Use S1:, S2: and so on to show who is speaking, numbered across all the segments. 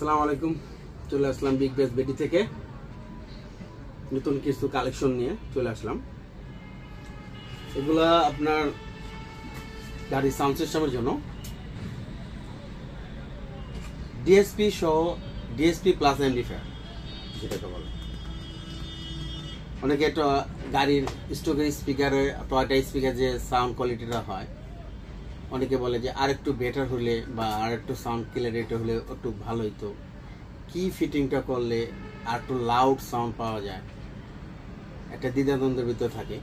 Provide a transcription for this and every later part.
S1: আসসালামু আলাইকুম। চলে আসলাম বিগ বেস বেটি থেকে নতুন কিছু কালেকশন নিয়ে চলে আসলাম। এগুলা আপনার গাড়ির সাউন্ড সিস্টেমের জন্য ডিএসপি সহ ডিএসপি প্লাস এমডিফায়ার যেটাকে বলে। অনেকে একটা গাড়ির স্টোকের স্পিকারে টয়টা স্পিকার যে সাউন্ড কোয়ালিটিটা হয়, অনেকে বলে যে আর একটু বেটার হলে বা আর একটু সাউন্ড ক্লিয়ারিটি হলে একটু ভালো হইতো, কি ফিটিংটা করলে আর একটু লাউড সাউন্ড পাওয়া যায়, একটা দ্বিধাদ্বন্দ্বের ভিতরে থাকে।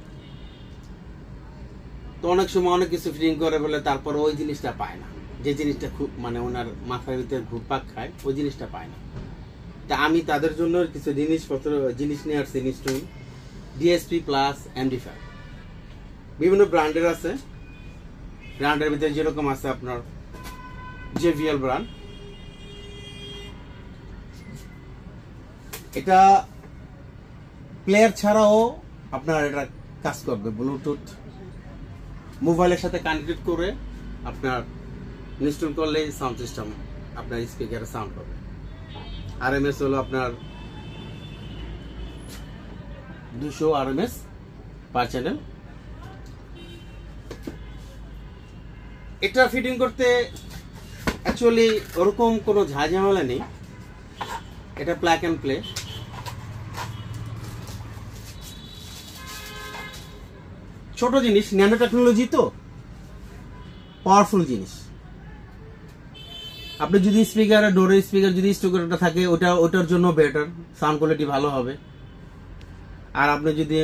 S1: তো অনেক সময় অনেক কিছু ফিটিং করে বলে তারপর ওই জিনিসটা পায় না, যে জিনিসটা খুব মানে ওনার মাথার ভিতরে ঘুরপাক খায় ওই জিনিসটা পায় না। তা আমি তাদের জন্য কিছু জিনিস নিয়ে আসছি, নিশ্চয়ই ডিএসপি প্লাস এমডিফায়ার। বিভিন্ন ব্র্যান্ডের আছে, ব্র্যান্ডের ভিতরে যেরকম আছে আপনার জেভিএল ব্র্যান্ড, এটা প্লেয়ার ছাড়াও আপনার এটা কাজ করবে। ব্লুটুথ মোবাইলের সাথে কানেক্টেড করে আপনার ইনস্টল করলে সাউন্ড সিস্টেম আপনার স্পিকারে সাউন্ড হবে। আরএমএস হলো আপনার 200 আরএমএস পার চ্যানেল। এটা ফিটিং করতে অ্যাকচুয়ালি ওরকম কোনো ঝামেলা নেই, এটা প্লাগ অ্যান্ড প্লে। ছোট জিনিস, ন্যানো টেকনোলজি, তো পাওয়ারফুল জিনিস। আপনি যদি স্পিকারে ডোরের স্পিকার যদি স্টোকারটা থাকে ওটার জন্য বেটার, সাউন্ড কোয়ালিটি ভালো হবে। আর আপনি যদি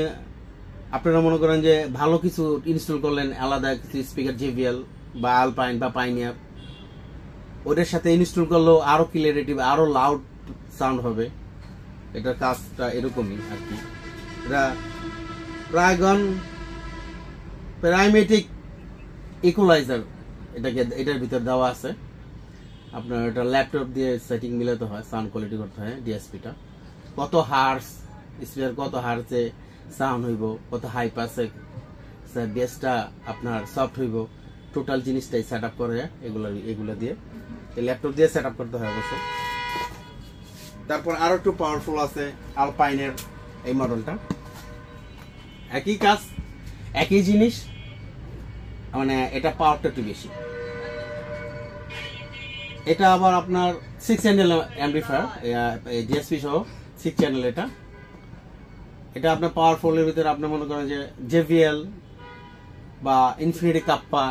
S1: আপনারা মনে করেন যে ভালো কিছু ইনস্টল করলেন, আলাদা কিছু স্পিকার জেভিএল বা আলপাইন বা পাইনিয়ার, ওটার সাথে ইনস্টল করলেও আরো ক্লিয়ারিটি আরো লাউড সাউন্ড হবে। এটার কাজটা এরকমই আর কি। এটা প্রাইমেটিক ইকুয়ালাইজার এটার ভিতর দেওয়া আছে। আপনার এটা ল্যাপটপ দিয়ে সেটিং মিলাতে হয়, সাউন্ড কোয়ালিটি করতে হয়। ডিএসপিটা কত হার্স স্পিকার, কত হার্সে সাউন্ড হইব, কত হাই পাসে বেসটা আপনার সফট হইব, টোটাল জিনিসটাই সেট আপ করে এগুলো দিয়ে ল্যাপটপ দিয়ে সেট আপ করতে হয় অবশ্য। তারপর আরো একটু পাওয়ারফুল আছে আলপাইনের এই মডেলটা। একই কাজ একই জিনিস, মানে এটা পাওয়ারটা একটু বেশি। এটা আবার আপনার 6 চ্যানেল অ্যাম্পলিফায়ার, ডিএসপি সহ 6 চ্যানেল। এটা আপনার পাওয়ারফুলের ভিতরে আপনি মনে করেন যে জেভিএল বা ইনফিনিটি কাপ্পা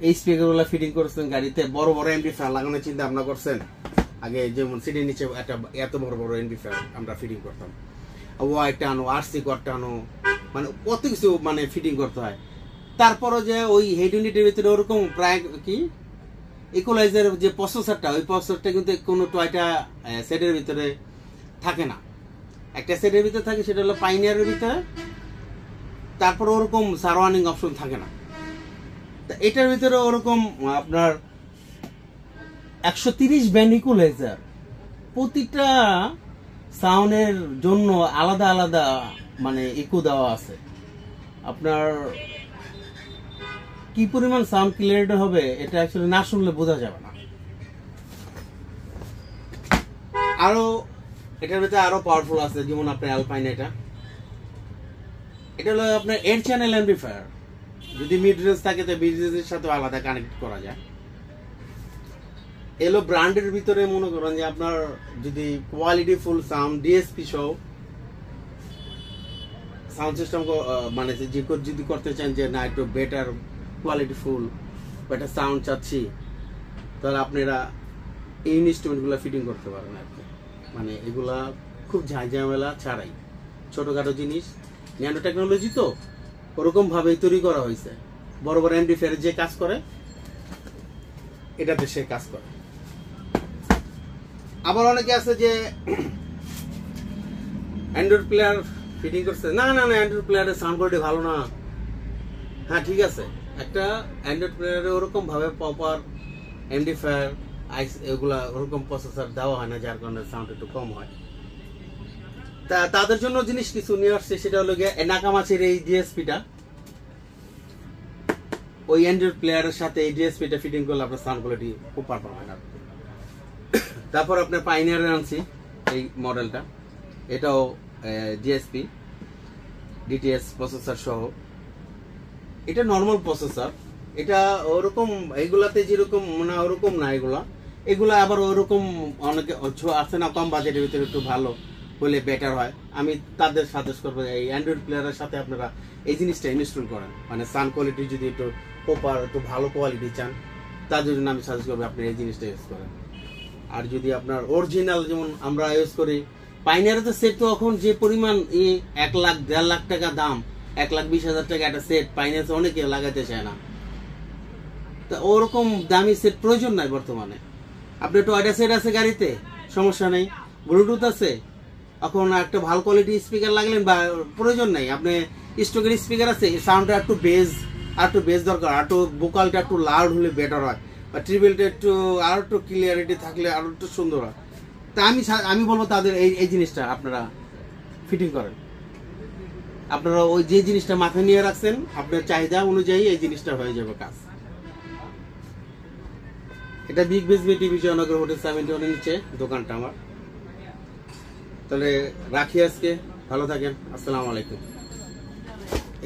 S1: এই স্পিকারগুলো ফিটিং করছেন গাড়িতে, বড় বড় অ্যাম্পলিফায়ার লাগানোর চিন্তা ভাবনা করছেন। আগে যেমন সিটির নিচে একটা এত বড় বড় অ্যাম্পলিফায়ার আমরা ফিটিং করতাম, ওয়াই টানো, আরসি কর টানো, মানে কত কিছু মানে ফিটিং করতে হয়। তারপরও যে ওই হেড ইউনিটের ভিতরে ওরকম প্রায় কি ইকুয়ালাইজার যে প্রসেসরটা, ওই প্রসেসরটা কিন্তু কোনো টয়টা সেটের ভিতরে থাকে না। একটা সেটের ভিতরে থাকে, সেটা হলো পাইনিয়ারের ভিতরে। তারপর ওরকম সারাউন্ডিং অপশন থাকে না। তা এটার ভিতরে ওরকম আপনার 130 ব্যান্ড ইকুয়ালাইজার, প্রতিটা সাউন্ডের জন্য আলাদা আলাদা মানে ইকো দেওয়া আছে। আপনার কি পরিমাণ সাউন্ড ক্লিয়ারিটি হবে এটা অ্যাকচুয়ালি না শুনলে বোঝা যাবে না। আরো এটার ভিতরে আরো পাওয়ারফুল আছে, যেমন আপনার অ্যালপাইন। এটা হলো আপনার 8 চ্যানেল অ্যাম্পলিফায়ার। যদি মিড রেঞ্জ থাকে তো মিড রেঞ্জের সাথে আলাদা কানেক্ট করা যায়। এলো ব্র্যান্ডের ভিতরে মনে করেন যে আপনার যদি কোয়ালিটি ফুল সাউন্ড ডিএসপি সহ সাউন্ড সিস্টেম মানে যদি করতে চান যে না একটু better quality full better sound চাচ্ছি, তাহলে আপনারা এই ইনস্ট্রুমেন্টগুলো ফিটিং করতে পারেন আর কি। মানে এগুলা খুব ঝামেলা ছাড়াই, ছোটখাটো জিনিস, ন্যানো টেকনোলজি, তো ওরকম ভাবেই তৈরি করা হয়েছে। বড় বড় অ্যাম্পলিফায়ার যে কাজ করে এটাতে সে কাজ করে। আবার অনেকে আছে যে অ্যান্ড্রয়েড প্লেয়ার ফিটিং করছে, না অ্যান্ড্রয়েড প্লেয়ারের সাউন্ড কোয়ালিটি ভালো না। হ্যাঁ ঠিক আছে, একটা অ্যান্ড্রয়েড প্লেয়ারে ওরকম ভাবে প্রপার অ্যাম্পলিফায়ার এগুলা ওরকম প্রসেসর দেওয়া হয় না, যার কারণে সাউন্ড একটু কম হয়। তা তাদের জন্য জিনিস কিছু নিয়ে আসছে, সেটা হলো গিয়ে নাকামাচির এই ডিএসপিটা। ওই অ্যান্ড্রয়েড প্লেয়ারের সাথে এই ডিএসপিটা ফিটিং করলে আপনার সাউন্ড কোয়ালিটি খুব পারফরমেন্স হবে। তারপর আপনার পাইনিয়ার আনছি এই মডেলটা, এটাও ডিএসপি ডিটিএস প্রসেসর সহ। এটা নর্মাল প্রসেসর, এটা ওরকম এগুলাতে যেরকম না ওরকম না, এগুলা আবার ওরকম অনেকে আছে না কম বাজেটের ভিতরে একটু ভালো হলে বেটার হয়। আমি তাদের সাজেস্ট করবো এই অ্যান্ড্রয়েড প্লেয়ারের সাথে আপনারা এই জিনিসটা ইনস্টল করেন, মানে সাউন্ড কোয়ালিটি যদি একটু প্রপার একটু ভালো কোয়ালিটি চান তার জন্য আমি সাজেস্ট করবো আপনি এই জিনিসটা ইউজ করেন। আর যদি আপনার অরিজিনাল যেমন আমরা ইউজ করি পাইনিয়ারের তো সেট, তো এখন যে পরিমাণ 1 লাখ 1.5 লাখ টাকা দাম, 1,20,000 টাকা একটা সেট পাইনিয়ারে অনেকে লাগাতে চায় না, তো ওরকম দামি সেট প্রয়োজন নাই বর্তমানে। আপনি টয়টা সেট আছে গাড়িতে, সমস্যা নেই, ব্লুটুথ আছে, এখন একটা ভালো কোয়ালিটি স্পিকার লাগলেন বা প্রয়োজন নাই, আপনি স্টকের স্পিকার আছে, সাউন্ডটা একটু বেস দরকার, আর একটু ভোকালটা একটু লাউড হলে বেটার হয়, বা ট্রিবেলটা একটু আর একটু ক্লিয়ারিটি থাকলে আরো একটু সুন্দর হয়। তা আমি বলবো তাদের এই জিনিসটা আপনারা ফিটিং করেন। আপনারা ওই যে জিনিসটা মাথায় নিয়ে রাখছেন আপনার চাহিদা অনুযায়ী এই জিনিসটা হয়ে যাবে কাজ। এটা বিগ বিজবি টিভি জয়নগর হোটেল 71 নিচে দোকানটা আমার। তাহলে রাখি আজকে, ভালো থাকেন, আসসালামু আলাইকুম।